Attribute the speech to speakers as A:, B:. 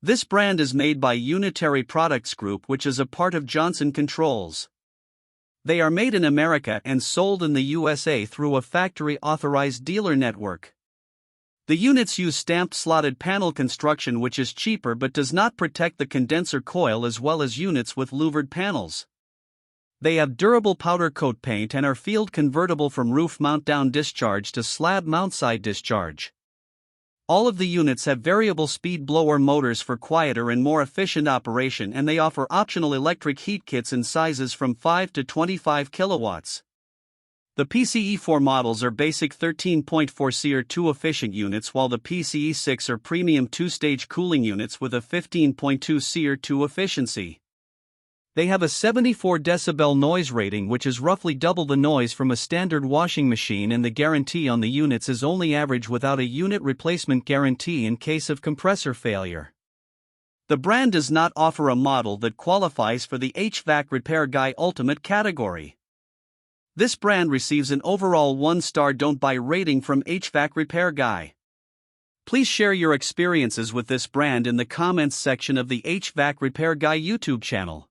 A: This brand is made by Unitary Products Group, which is a part of Johnson Controls. They are made in America and sold in the USA through a factory-authorized dealer network. The units use stamped slotted panel construction, which is cheaper but does not protect the condenser coil, as well as units with louvered panels. They have durable powder coat paint and are field convertible from roof mount down discharge to slab mount side discharge. All of the units have variable speed blower motors for quieter and more efficient operation, and they offer optional electric heat kits in sizes from 5 to 25 kilowatts. The PCE4 models are basic 13.4 SEER 2 efficient units, while the PCE6 are premium 2-stage cooling units with a 15.2 SEER 2 efficiency. They have a 74 decibel noise rating, which is roughly double the noise from a standard washing machine, and the guarantee on the units is only average without a unit replacement guarantee in case of compressor failure. The brand does not offer a model that qualifies for the HvacRepairGuy Ultimate category. This brand receives an overall 1-star don't buy rating from HvacRepairGuy. Please share your experiences with this brand in the comments section of the HvacRepairGuy YouTube channel.